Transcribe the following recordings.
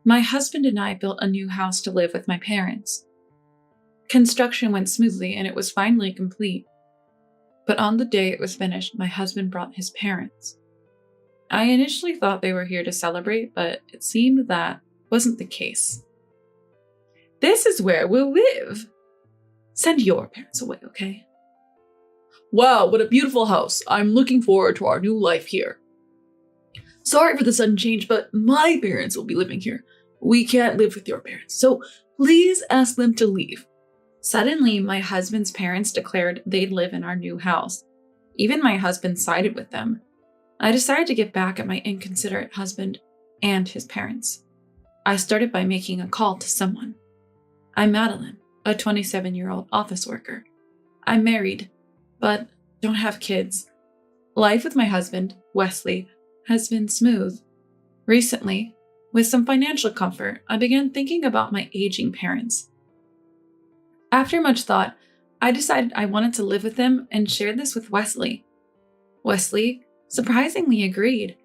My husband and I built a new house to live with my parents. Construction went smoothly and it was finally complete. But on the day it was finished, my husband brought his parents. I initially thought they were here to celebrate, but it seemed that wasn't the case. This is where we'll live. Send your parents away, okay? Wow, what a beautiful house. I'm looking forward to our new life here. Sorry for the sudden change, but my parents will be living here. We can't live with your parents, so please ask them to leave. Suddenly, my husband's parents declared they'd live in our new house. Even my husband sided with them. I decided to get back at my inconsiderate husband and his parents. I started by making a call to someone. I'm Madeline, a 27-year-old office worker. I'm married, but don't have kids. Life with my husband, Wesley, has been smooth. Recently, with some financial comfort, I began thinking about my aging parents. After much thought, I decided I wanted to live with them and shared this with Wesley. Wesley surprisingly agreed.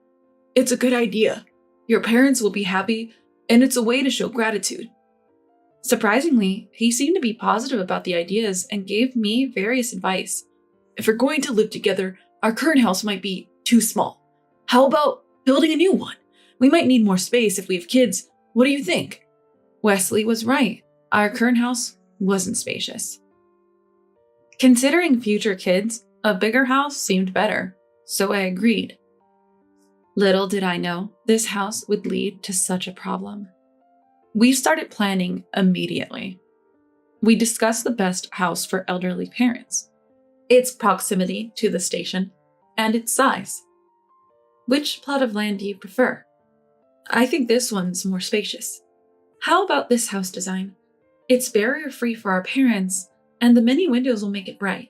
It's a good idea. Your parents will be happy, and it's a way to show gratitude. Surprisingly, he seemed to be positive about the ideas and gave me various advice. If we're going to live together, our current house might be too small. How about building a new one? We might need more space if we have kids. What do you think? Wesley was right. Our current house wasn't spacious. Considering future kids, a bigger house seemed better, so I agreed. Little did I know this house would lead to such a problem. We started planning immediately. We discussed the best house for elderly parents, its proximity to the station, and its size. Which plot of land do you prefer? I think this one's more spacious. How about this house design? It's barrier-free for our parents, and the many windows will make it bright.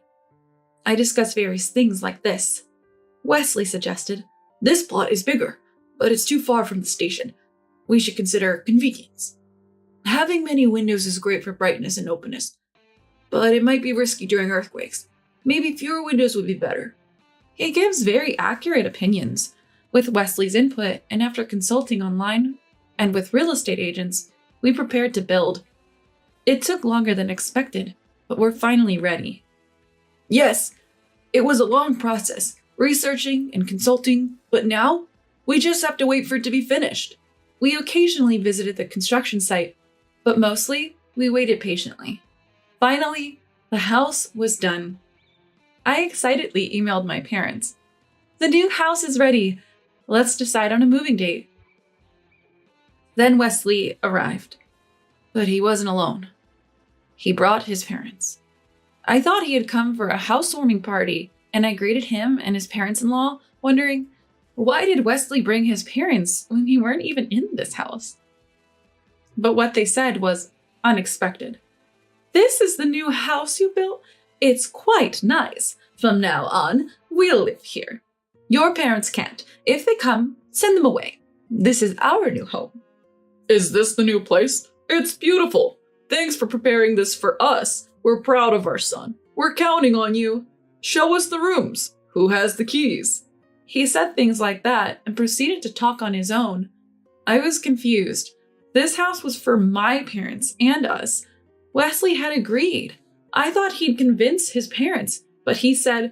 I discussed various things like this. Wesley suggested, this plot is bigger, but it's too far from the station. We should consider convenience. Having many windows is great for brightness and openness, but it might be risky during earthquakes. Maybe fewer windows would be better. He gives very accurate opinions. With Wesley's input, and after consulting online and with real estate agents, we prepared to build. It took longer than expected, but we're finally ready. Yes, it was a long process, researching and consulting, but now we just have to wait for it to be finished. We occasionally visited the construction site, but mostly we waited patiently. Finally, the house was done. I excitedly emailed my parents. The new house is ready. Let's decide on a moving date. Then Wesley arrived, but he wasn't alone. He brought his parents. I thought he had come for a housewarming party, and I greeted him and his parents-in-law, wondering, why did Wesley bring his parents when we weren't even in this house? But what they said was unexpected. This is the new house you built? It's quite nice. From now on, we'll live here. Your parents can't. If they come, send them away. This is our new home. Is this the new place? It's beautiful. Thanks for preparing this for us. We're proud of our son. We're counting on you. Show us the rooms. Who has the keys? He said things like that and proceeded to talk on his own. I was confused. This house was for my parents and us. Wesley had agreed. I thought he'd convince his parents, but he said,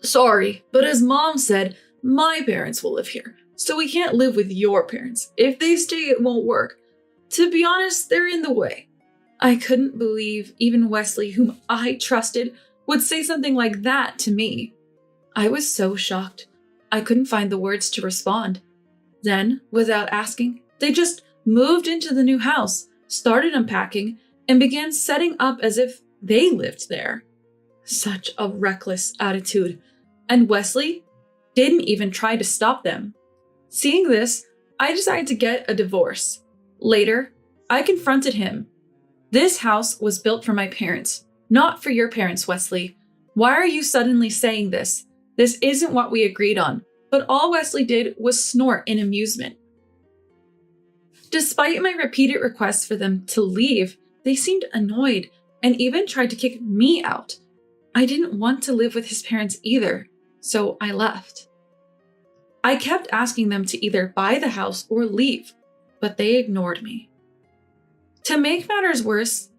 sorry, but as Mom said, my parents will live here, so we can't live with your parents. If they stay, it won't work. To be honest, they're in the way. I couldn't believe even Wesley, whom I trusted, would say something like that to me. I was so shocked. I couldn't find the words to respond. Then, without asking, they just moved into the new house, started unpacking, and began setting up as if they lived there. Such a reckless attitude. And Wesley didn't even try to stop them. Seeing this, I decided to get a divorce. Later, I confronted him. This house was built for my parents, not for your parents, Wesley. Why are you suddenly saying this? This isn't what we agreed on. But all Wesley did was snort in amusement. Despite my repeated requests for them to leave, they seemed annoyed and even tried to kick me out. I didn't want to live with his parents either, so I left. I kept asking them to either buy the house or leave. but they ignored me. To make matters worse,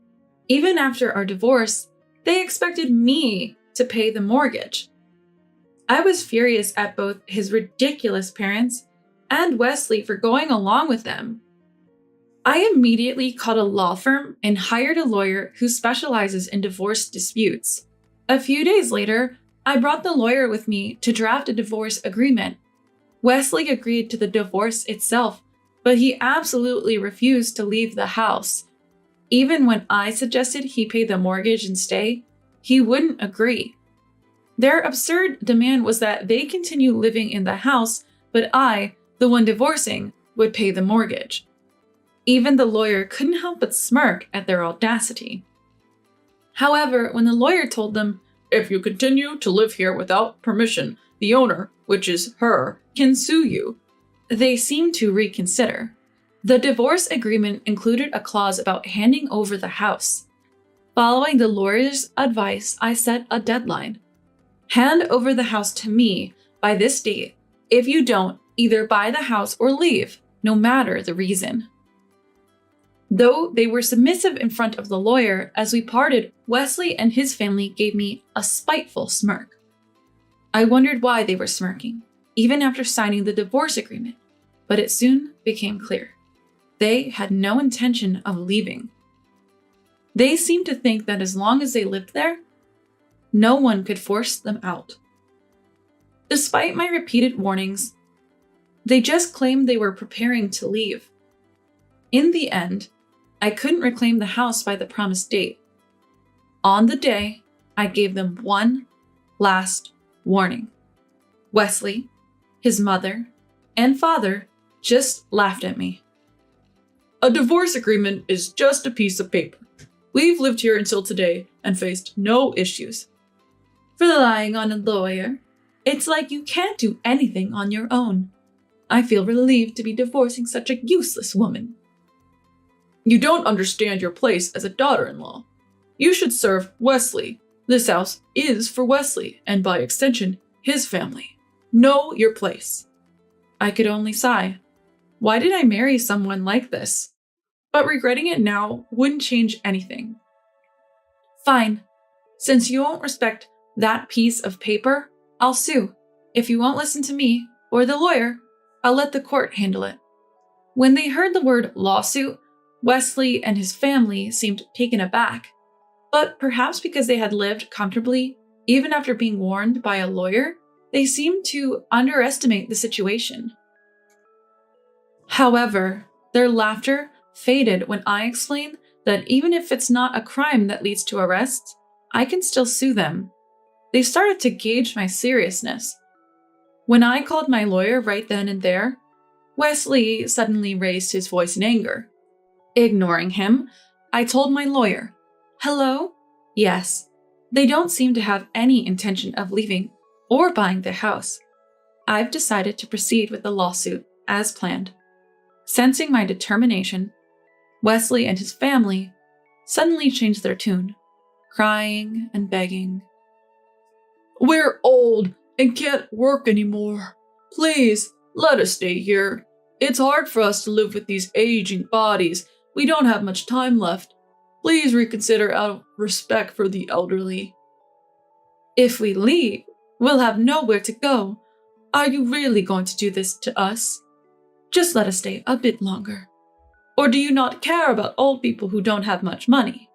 even after our divorce, they expected me to pay the mortgage. I was furious at both his ridiculous parents and Wesley for going along with them. I immediately called a law firm and hired a lawyer who specializes in divorce disputes. A few days later, I brought the lawyer with me to draft a divorce agreement. Wesley agreed to the divorce itself, but he absolutely refused to leave the house. Even when I suggested he pay the mortgage and stay, he wouldn't agree. Their absurd demand was that they continue living in the house, but I, the one divorcing, would pay the mortgage. Even the lawyer couldn't help but smirk at their audacity. However, when the lawyer told them, "If you continue to live here without permission, the owner, which is her, can sue you," they seemed to reconsider. The divorce agreement included a clause about handing over the house. Following the lawyer's advice, I set a deadline. Hand over the house to me by this date. If you don't, either buy the house or leave, no matter the reason. Though they were submissive in front of the lawyer, as we parted, Wesley and his family gave me a spiteful smirk. I wondered why they were smirking, even after signing the divorce agreement, but it soon became clear. They had no intention of leaving. They seemed to think that as long as they lived there, no one could force them out. Despite my repeated warnings, they just claimed they were preparing to leave. In the end, I couldn't reclaim the house by the promised date. On the day, I gave them one last warning. Wesley, his mother, and father just laughed at me. "A divorce agreement is just a piece of paper. We've lived here until today and faced no issues." Relying on a lawyer, it's like you can't do anything on your own. I feel relieved to be divorcing such a useless woman. "You don't understand your place as a daughter-in-law. You should serve Wesley. This house is for Wesley, and by extension, his family. Know your place." I could only sigh. Why did I marry someone like this? But regretting it now wouldn't change anything. Fine. Since you won't respect that piece of paper, I'll sue. If you won't listen to me or the lawyer, I'll let the court handle it. When they heard the word lawsuit, Wesley and his family seemed taken aback, but perhaps because they had lived comfortably, even after being warned by a lawyer, they seemed to underestimate the situation. However, their laughter faded when I explained that even if it's not a crime that leads to arrest, I can still sue them. They started to gauge my seriousness. When I called my lawyer right then and there, Wesley suddenly raised his voice in anger. Ignoring him, I told my lawyer, "Hello? Yes, they don't seem to have any intention of leaving or buying the house. I've decided to proceed with the lawsuit as planned." Sensing my determination, Wesley and his family suddenly changed their tune, crying and begging. "We're old and can't work anymore. Please, let us stay here. It's hard for us to live with these aging bodies. We don't have much time left. Please reconsider out of respect for the elderly." "If we leave, we'll have nowhere to go. Are you really going to do this to us? Just let us stay a bit longer. Or do you not care about old people who don't have much money?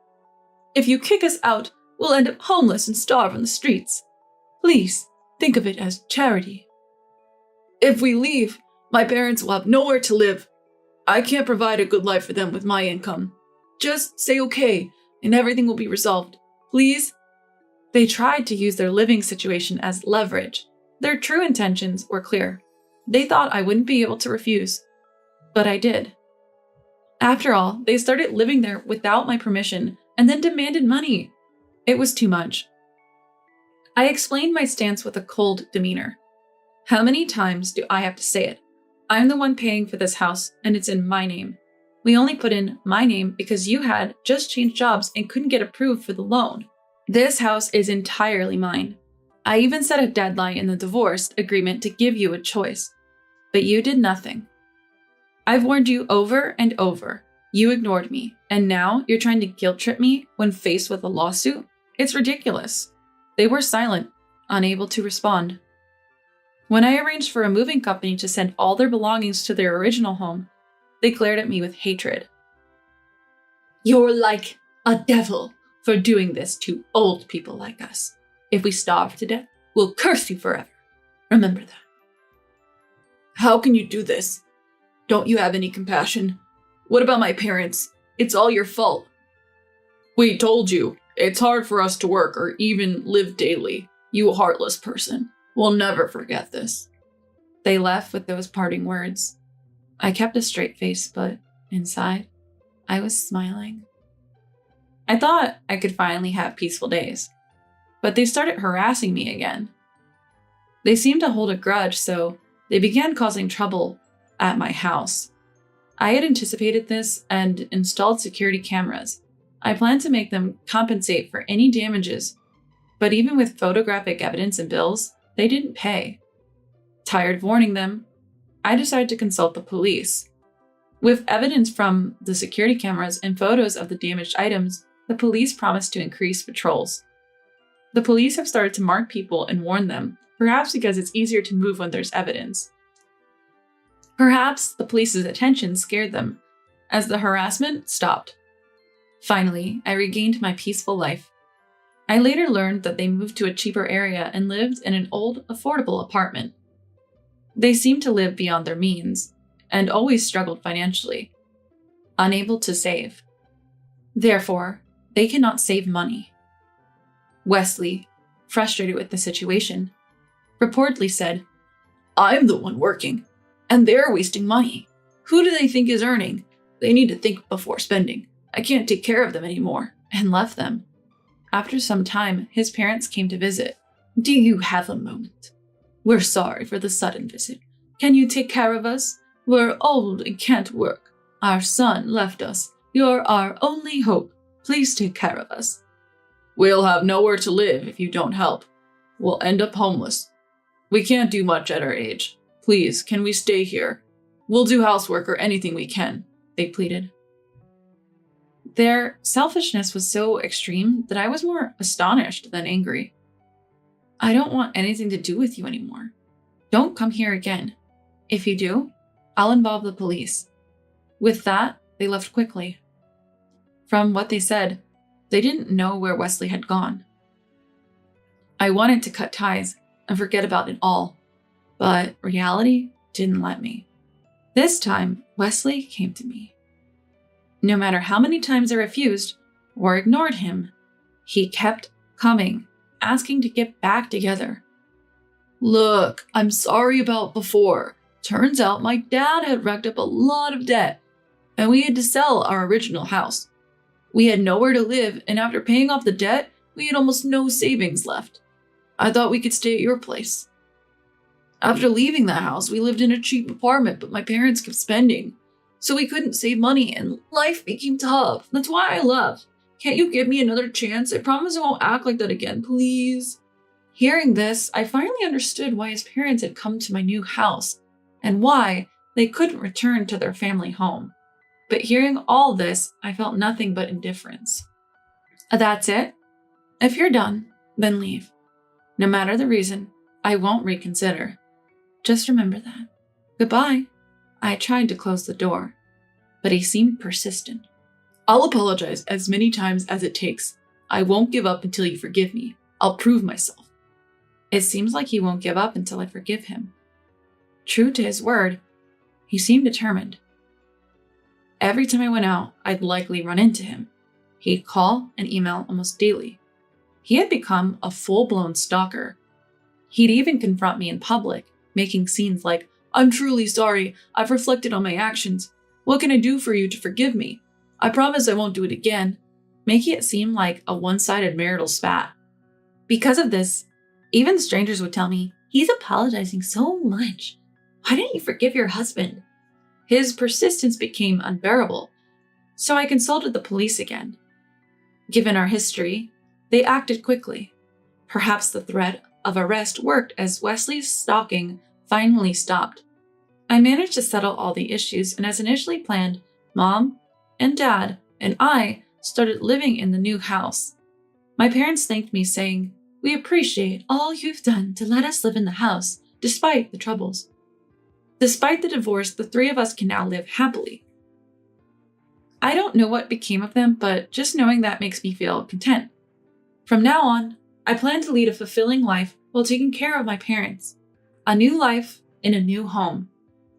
If you kick us out, we'll end up homeless and starve on the streets. Please, think of it as charity." "If we leave, my parents will have nowhere to live. I can't provide a good life for them with my income. Just say okay, and everything will be resolved. Please?" They tried to use their living situation as leverage. Their true intentions were clear. They thought I wouldn't be able to refuse. But I did. After all, they started living there without my permission and then demanded money. It was too much. I explained my stance with a cold demeanor. How many times do I have to say it? I'm the one paying for this house, and it's in my name. We only put in my name because you had just changed jobs and couldn't get approved for the loan. This house is entirely mine. I even set a deadline in the divorce agreement to give you a choice. But you did nothing. I've warned you over and over. You ignored me, and now you're trying to guilt trip me when faced with a lawsuit? It's ridiculous. They were silent, unable to respond. When I arranged for a moving company to send all their belongings to their original home, they glared at me with hatred. You're like a devil for doing this to old people like us. If we starve to death, we'll curse you forever. Remember that. How can you do this? Don't you have any compassion? What about my parents? It's all your fault. We told you, it's hard for us to work or even live daily. You heartless person. We'll never forget this. They left with those parting words. I kept a straight face, but inside, I was smiling. I thought I could finally have peaceful days, but they started harassing me again. They seemed to hold a grudge, so they began causing trouble at my house. I had anticipated this and installed security cameras. I planned to make them compensate for any damages, but even with photographic evidence and bills, they didn't pay. Tired of warning them, I decided to consult the police. With evidence from the security cameras and photos of the damaged items, the police promised to increase patrols. The police have started to mark people and warn them, perhaps because it's easier to move when there's evidence. Perhaps the police's attention scared them, as the harassment stopped. Finally, I regained my peaceful life. I later learned that they moved to a cheaper area and lived in an old, affordable apartment. They seemed to live beyond their means, and always struggled financially, unable to save. Therefore, they cannot save money. Wesley, frustrated with the situation, reportedly said, I'm the one working, and they're wasting money. Who do they think is earning? They need to think before spending. I can't take care of them anymore, and left them. After some time, his parents came to visit. Do you have a moment? We're sorry for the sudden visit. Can you take care of us? We're old and can't work. Our son left us. You're our only hope. Please take care of us. We'll have nowhere to live if you don't help. We'll end up homeless. We can't do much at our age. Please, can we stay here? We'll do housework or anything we can, they pleaded. Their selfishness was so extreme that I was more astonished than angry. I don't want anything to do with you anymore. Don't come here again. If you do, I'll involve the police. With that, they left quickly. From what they said, they didn't know where Wesley had gone. I wanted to cut ties and forget about it all, but reality didn't let me. This time, Wesley came to me. No matter how many times I refused or ignored him, he kept coming, asking to get back together. Look, I'm sorry about before. Turns out my dad had racked up a lot of debt, and we had to sell our original house. We had nowhere to live, and after paying off the debt, we had almost no savings left. I thought we could stay at your place. After leaving that house, we lived in a cheap apartment, but my parents kept spending. So we couldn't save money, and life became tough. That's why I left. Can't you give me another chance? I promise I won't act like that again, please. Hearing this, I finally understood why his parents had come to my new house, and why they couldn't return to their family home. But hearing all this, I felt nothing but indifference. That's it? If you're done, then leave. No matter the reason, I won't reconsider. Just remember that. Goodbye. I tried to close the door, but he seemed persistent. I'll apologize as many times as it takes. I won't give up until you forgive me. I'll prove myself. It seems like he won't give up until I forgive him. True to his word, he seemed determined. Every time I went out, I'd likely run into him. He'd call and email almost daily. He had become a full-blown stalker. He'd even confront me in public, making scenes like, I'm truly sorry. I've reflected on my actions. What can I do for you to forgive me? I promise I won't do it again, making it seem like a one-sided marital spat. Because of this, even strangers would tell me, he's apologizing so much. Why didn't you forgive your husband? His persistence became unbearable, so I consulted the police again. Given our history, they acted quickly. Perhaps the threat of arrest worked as Wesley's stalking finally stopped. I managed to settle all the issues, and as initially planned, Mom and Dad and I started living in the new house. My parents thanked me, saying, "We appreciate all you've done to let us live in the house, despite the troubles." Despite the divorce, the three of us can now live happily. I don't know what became of them, but just knowing that makes me feel content. From now on, I plan to lead a fulfilling life while taking care of my parents. A new life in a new home.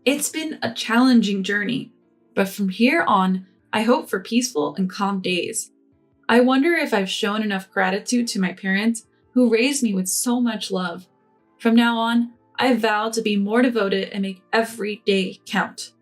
It's been a challenging journey, but from here on, I hope for peaceful and calm days. I wonder if I've shown enough gratitude to my parents who raised me with so much love. From now on, I vow to be more devoted and make every day count.